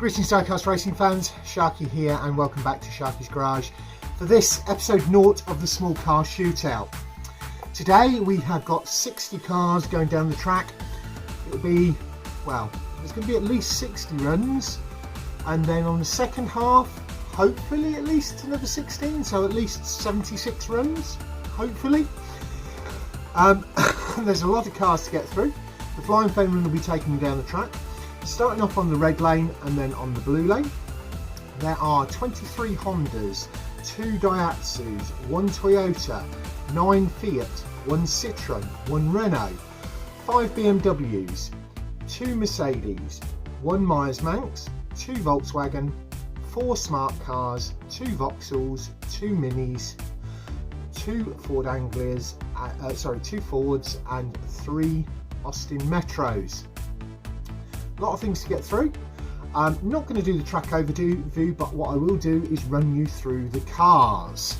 Greetings Diecast Racing fans, Sharky here and welcome back to Sharky's Garage for this episode 0 of the small car shootout. Today we have got 60 cars going down the track. It'll be, well, there's going to be at least 60 runs, and then on the second half hopefully at least another 16, so at least 76 runs, hopefully. There's a lot of cars to get through. The Flying Fenman will be taking them down the track, starting off on the red lane and then on the blue lane. There are 23 Hondas, 2 Daihatsus, 1 Toyota, 9 Fiat, 1 Citreon, 1 Renault, 5 BMWs, 2 Mercedes, 1 Meyers Manx, 2 Volkswagen, 4 smart cars, 2 Vauxhalls, 2 Minis, 2 Ford Anglias, 2 Fords and 3 Austin Metros. A lot of things to get through. I'm not going to do the track overview, but what I will do is run you through the cars.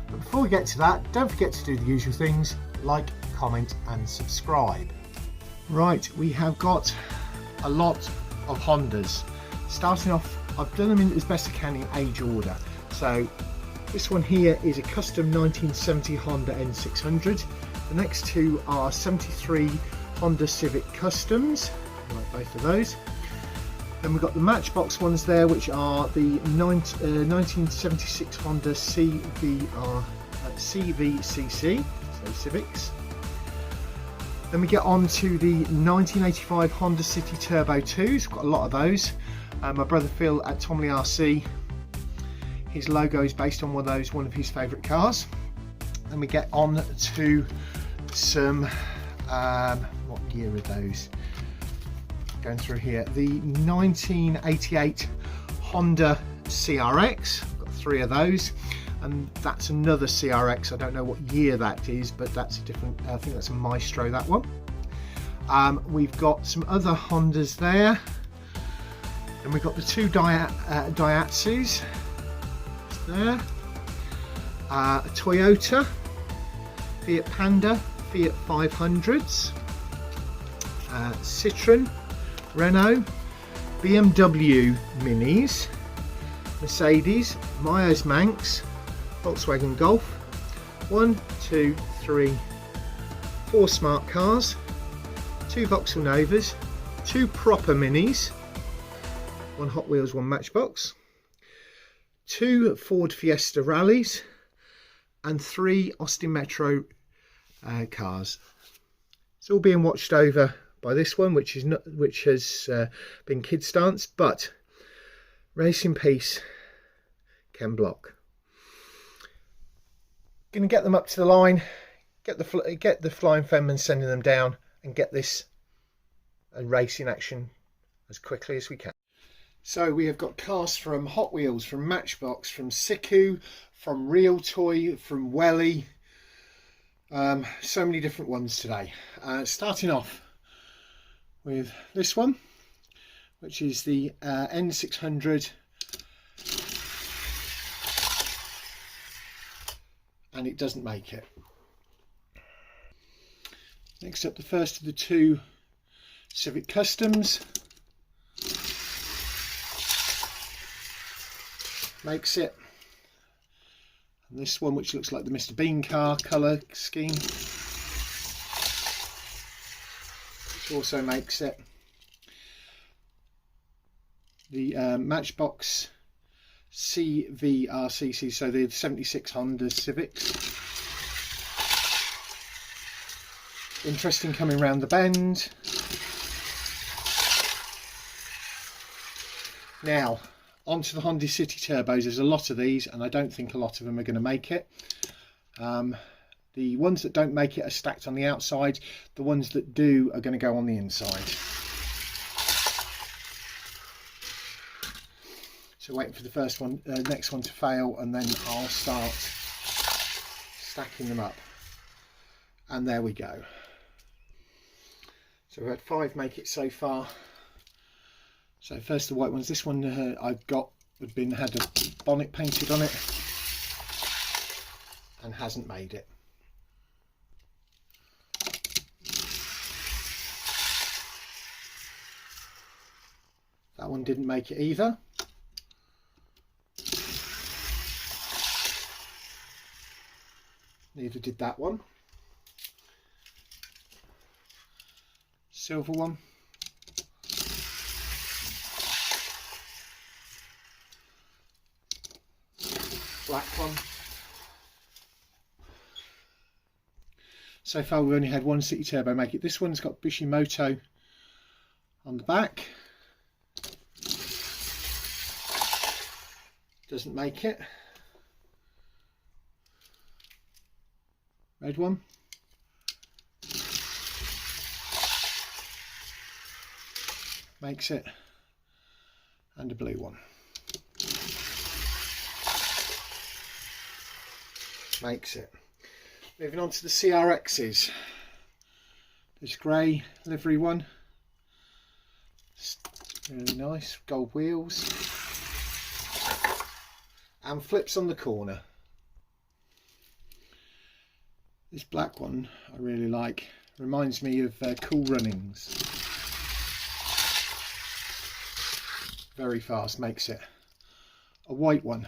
But before we get to that, don't forget to do the usual things, like, comment and subscribe. Right, we have got a lot of Hondas. Starting off, I've done them in as best I can in age order. So this one here is a custom 1970 Honda N600. The next two are 73 Honda Civic Customs, like both of those. Then we've got the Matchbox ones there, which are the 1976 Honda CVCC, so Civics. Then we get on to the 1985 Honda City Turbo 2s. We've got a lot of those. My brother Phil at Tomley RC, his logo is based on one of his favourite cars. Then we get on to some, what year are those? Going through here, the 1988 Honda CRX. I've got 3 of those, and that's another CRX. I don't know what year that is, but that's a different, I think that's a Maestro, that one. We've got some other Hondas there, and we've got the 2 Daihatsus there, a Toyota, Fiat Panda, Fiat 500s, Citreon, Renault, BMW Minis, Mercedes, Meyers Manx, Volkswagen Golf, 1, 2, 3, 4 smart cars, 2 Vauxhall Novas, 2 proper Minis, 1 Hot Wheels, 1 Matchbox, 2 Ford Fiesta Rallies, and 3 Austin Metro cars. It's all being watched over by this one, which has been kid stance, but race in peace, Ken Block. Going to get them up to the line, get the Flying Fenman sending them down, and get this race in action as quickly as we can. So we have got cars from Hot Wheels, from Matchbox, from Siku, from Real Toy, from Welly. So many different ones today. Starting off with this one, which is the N600, and it doesn't make it. Next up, the first of the 2 Civic Customs, makes it. And this one, which looks like the Mr. Bean car colour scheme, which also makes it. The Matchbox CVRCC, so the 76 Honda Civics. Interesting coming round the bend. Now, onto the Honda City Turbos. There's a lot of these, and I don't think a lot of them are going to make it. The ones that don't make it are stacked on the outside. The ones that do are going to go on the inside. So waiting for the first one, next one to fail, and then I'll start stacking them up. And there we go. So we've had 5 make it so far. So first the white ones. This one I've got had a bonnet painted on it and hasn't made it. That one didn't make it either. Neither did that one. Silver one. Black one. So far we've only had one City Turbo make it. This one's got Bishimoto on the back. Doesn't make it. Red one. Makes it. And a blue one. Makes it. Moving on to the CRXs. This grey livery one. Really nice. Gold wheels. And flips on the corner. This black one I really like. Reminds me of Cool Runnings. Very fast, makes it. A white one.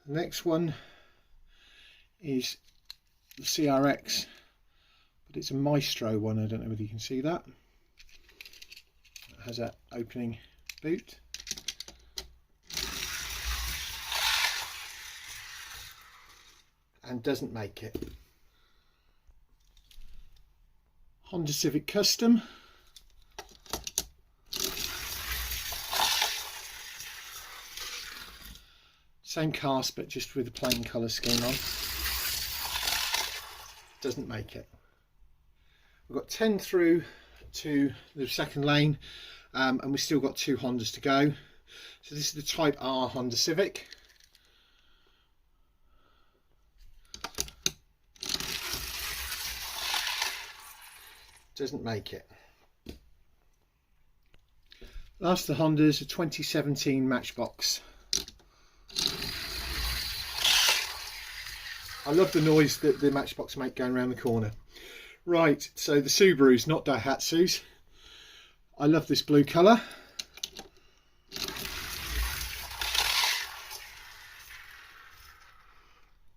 The next one is the CRX, but it's a Maestro one. I don't know whether you can see that. It has that opening boot. And doesn't make it. Honda Civic Custom. Same cast but just with a plain colour scheme on. Doesn't make it. We've got 10 through to the second lane, and we've still got 2 Hondas to go. So this is the Type R Honda Civic. Doesn't make it. Last of the Hondas, a 2017 Matchbox. I love the noise that the Matchbox make going around the corner. Right, so the Subarus, not Daihatsus. I love this blue colour.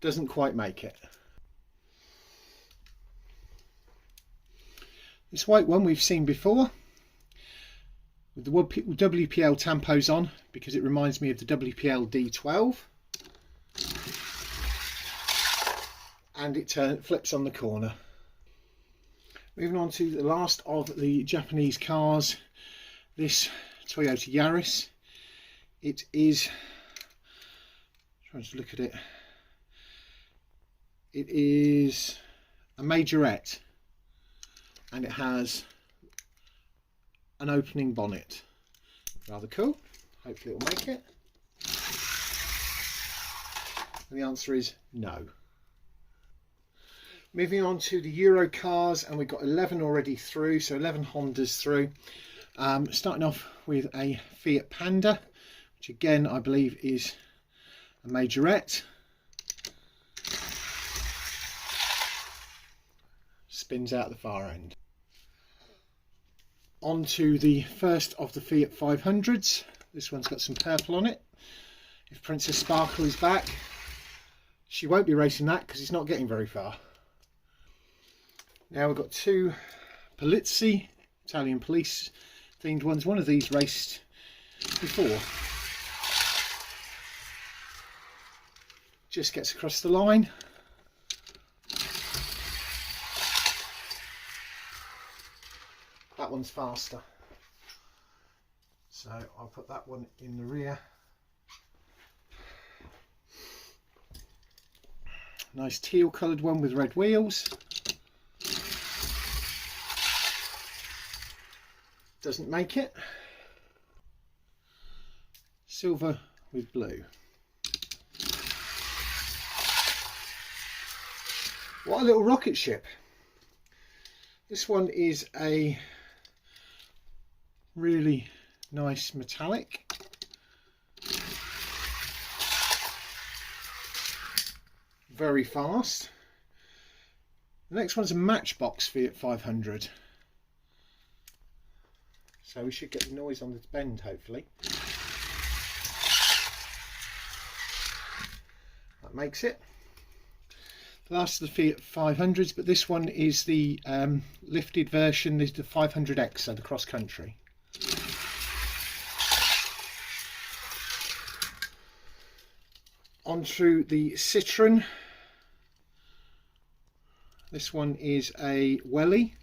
Doesn't quite make it. This white one we've seen before with the WPL tampos on, because it reminds me of the WPL D12, and it flips on the corner. Moving on to the last of the Japanese cars, this Toyota Yaris. It is, trying to look at it, it is a majorette. And it has an opening bonnet. Rather cool. Hopefully it will make it. And the answer is no. Moving on to the Euro cars, and we've got 11 already through, so 11 Hondas through. Starting off with a Fiat Panda, which again I believe is a majorette. Spins out the far end. On to the first of the Fiat 500s. This one's got some purple on it. If Princess Sparkle is back, she won't be racing that because it's not getting very far. Now we've got 2 Polizzi, Italian police themed ones. One of these raced before. Just gets across the line. That one's faster, so I'll put that one in the rear. Nice teal coloured one with red wheels. Doesn't make it. Silver with blue. What a little rocket ship. This one is a really nice metallic. Very fast. The next one's a Matchbox Fiat 500. So we should get the noise on the bend, hopefully. That makes it. The last of the Fiat 500s, but this one is the lifted version, the 500X, so the cross country. On through the Citreon. This one is a welly.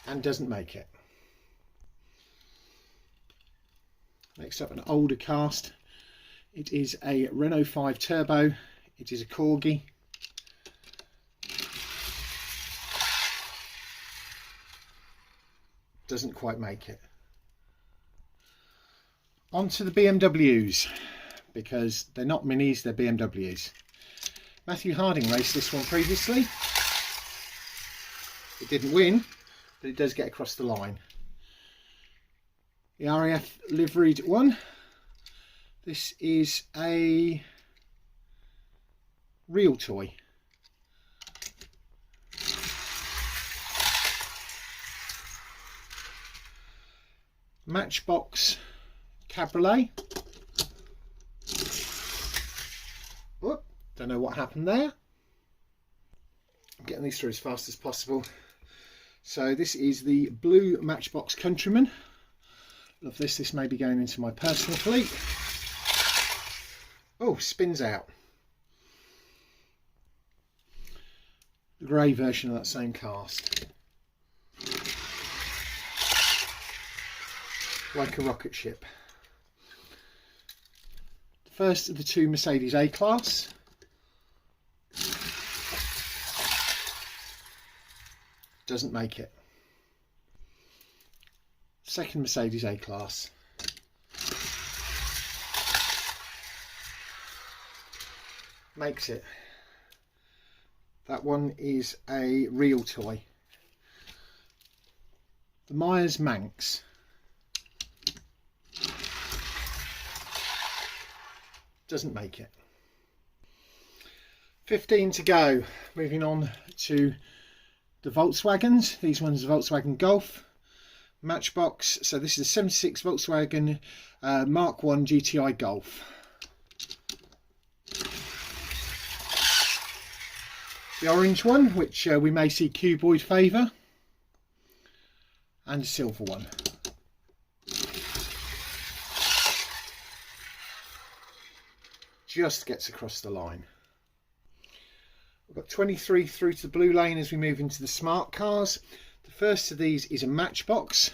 And doesn't make it. Next up, an older cast. It is a Renault 5 Turbo. It is a Corgi. Doesn't quite make it. On to the BMWs, because they're not minis, they're BMWs. Matthew Harding raced this one previously. It didn't win, but it does get across the line. The RAF liveried one. This is a real toy. Matchbox Cabriolet. Whoop, don't know what happened there. I'm getting these through as fast as possible. So this is the blue Matchbox Countryman. Love this. This may be going into my personal fleet. Oh, spins out. The grey version of that same cast. Like a rocket ship. The first of the two Mercedes A-Class. Doesn't make it. Second Mercedes A-Class. Makes it. That one is a real toy. The Meyers Manx. Doesn't make it. 15 to go. Moving on to the Volkswagens. These ones are Volkswagen Golf. Matchbox. So this is a 76 Volkswagen Mark 1 GTI Golf. The orange one, which we may see cuboid favour. And a silver one. Just gets across the line. We've got 23 through to the blue lane as we move into the smart cars. The first of these is a Matchbox,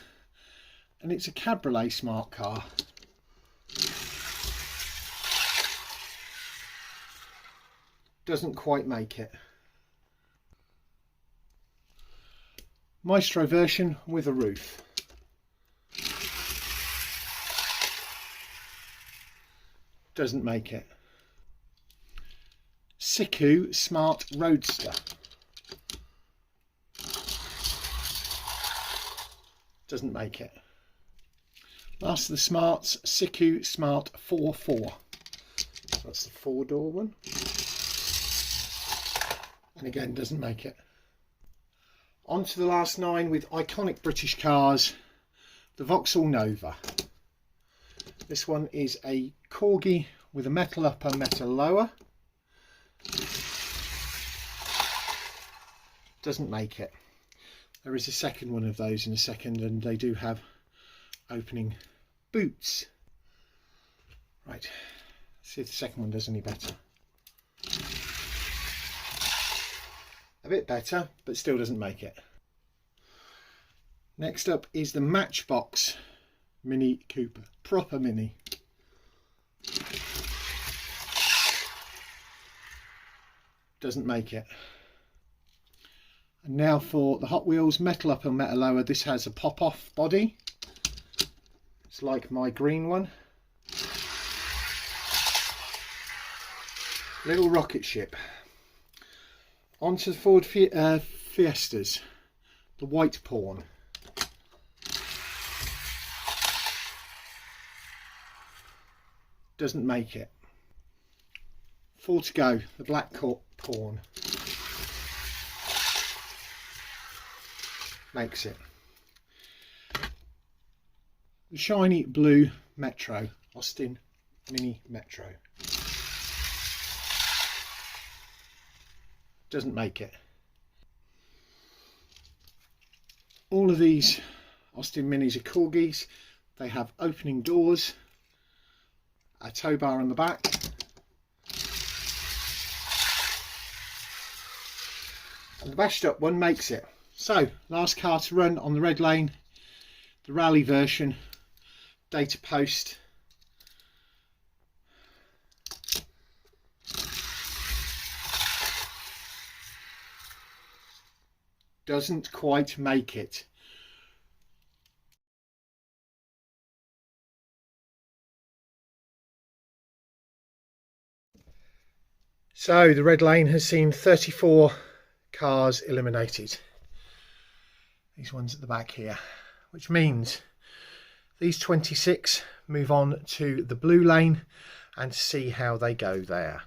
and it's a cabriolet smart car. Doesn't quite make it. Maestro version with a roof. Doesn't make it. Siku Smart Roadster. Doesn't make it. Last of the Smarts, Siku Smart 4.4. That's the 4-door one. And again, doesn't make it. On to the last 9 with iconic British cars. The Vauxhall Nova. This one is a Corgi with a metal upper, metal lower. Doesn't make it. There is a second one of those in a second, and they do have opening boots. Right, let's see if the second one does any better. A bit better, but still doesn't make it. Next up is the Matchbox Mini Cooper, proper mini. Doesn't make it. And now for the Hot Wheels metal upper, metal lower. This has a pop-off body. It's like my green one. Little rocket ship. Onto the Ford Fiestas, the white pawn. Doesn't make it. 4 to go. The black pawn makes it. The shiny blue Metro, Austin Mini Metro, doesn't make it. All of these Austin Minis are corgis. They have opening doors, a tow bar on the back, and the bashed up one makes it. So, last car to run on the red lane, the rally version, data post. Doesn't quite make it. So the red lane has seen 34 cars eliminated. These ones at the back here, which means these 26 move on to the blue lane and see how they go there.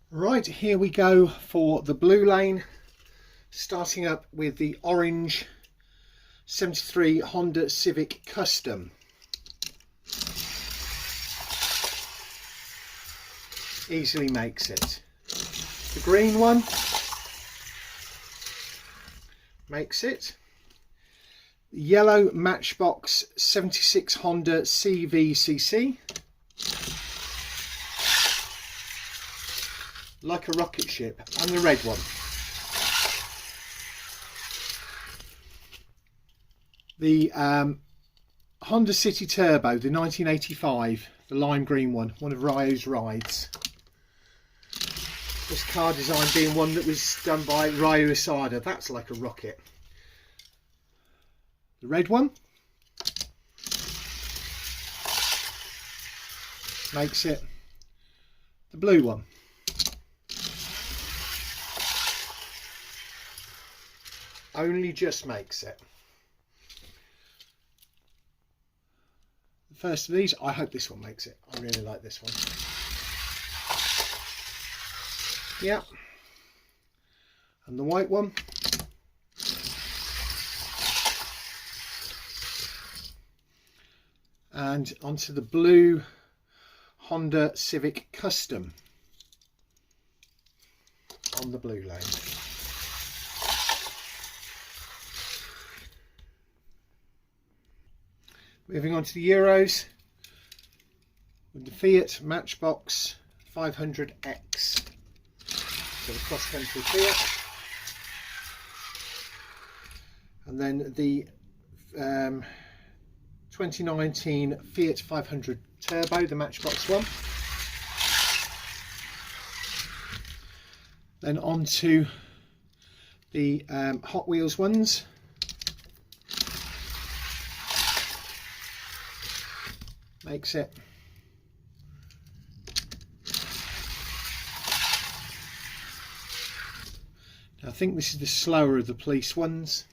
Right, here we go for the blue lane, starting up with the orange 73 Honda Civic Custom. Easily makes it. The green one makes it. The yellow Matchbox 76 Honda CVCC, like a rocket ship. And the red one. The Honda City Turbo, the 1985, the lime green one of Ryo's rides. This car design being one that was done by Ryo Asada. That's like a rocket. The red one makes it. The blue one only just makes it. The first of these, I hope this one makes it. I really like this one. Yeah, and the white one and onto the blue Honda Civic Custom on the blue lane. Moving on to the Euros with the Fiat Matchbox 500X. So the cross-country Fiat, and then the 2019 Fiat 500 Turbo, the Matchbox one. Then on to the Hot Wheels ones. Makes it. I think this is the slower of the police ones.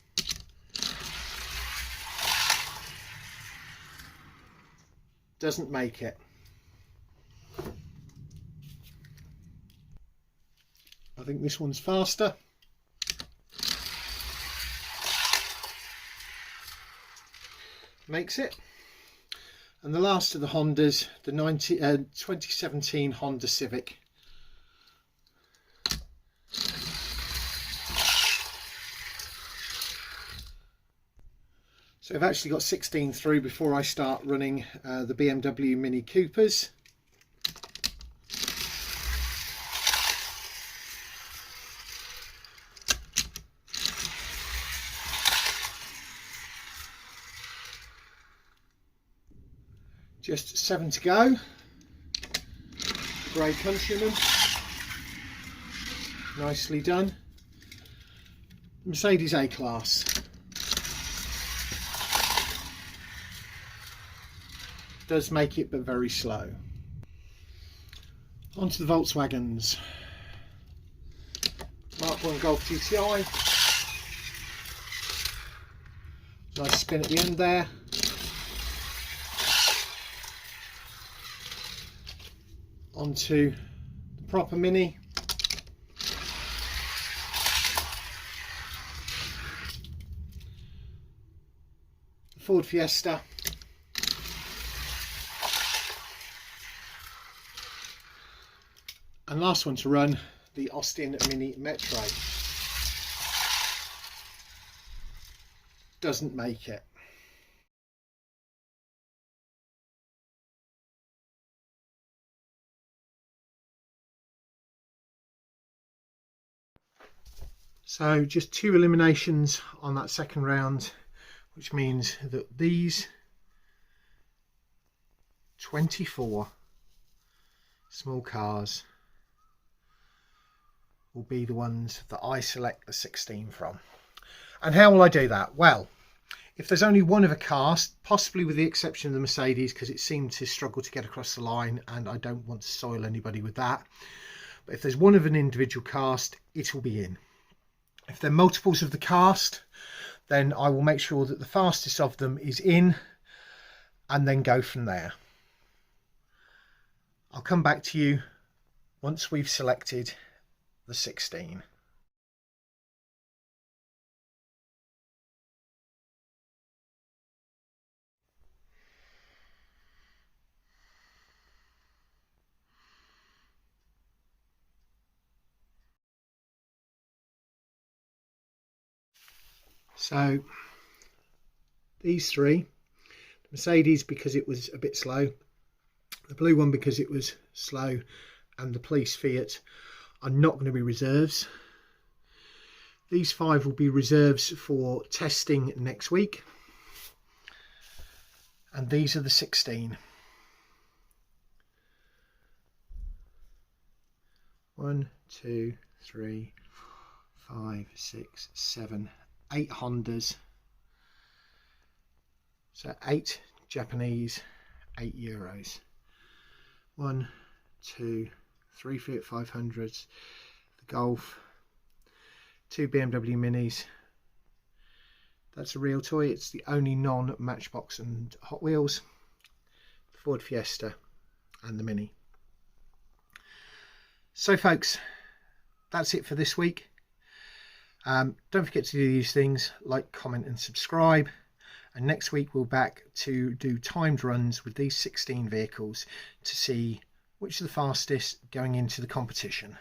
Doesn't make it. I think this one's faster. Makes it. And the last of the Hondas, the 2017 Honda Civic. So I've actually got 16 through before I start running the BMW Mini Coopers. Just 7 to go. Grey Countryman. Nicely done. Mercedes A-Class. Does make it, but very slow. Onto the Volkswagens. Mark 1 Golf GTI. Nice spin at the end there. onto the proper Mini. The Ford Fiesta. And last one to run, the Austin Mini Metro. Doesn't make it. So just 2 eliminations on that second round, which means that these 24 small cars will be the ones that I select the 16 from. And how will I do that? Well, if there's only one of a cast, possibly with the exception of the Mercedes, because it seemed to struggle to get across the line and I don't want to soil anybody with that. But if there's one of an individual cast, it will be in. If they're multiples of the cast, then I will make sure that the fastest of them is in and then go from there. I'll come back to you once we've selected the 16. So these three, the Mercedes because it was a bit slow, the blue one because it was slow, and the police Fiat are not going to be reserves. These 5 will be reserves for testing next week, and these are the 16. 1, 2, 3, 5, 6, 7, 8 Hondas, so 8 Japanese, 8 Euros. 1, 2, 3 Fiat 500s, the Golf, 2 BMW Minis. That's a real toy, it's the only non-Matchbox and Hot Wheels, the Ford Fiesta and the Mini. So folks, that's it for this week. Don't forget to do these things, like, comment and subscribe, and next week we're back to do timed runs with these 16 vehicles to see which are the fastest going into the competition.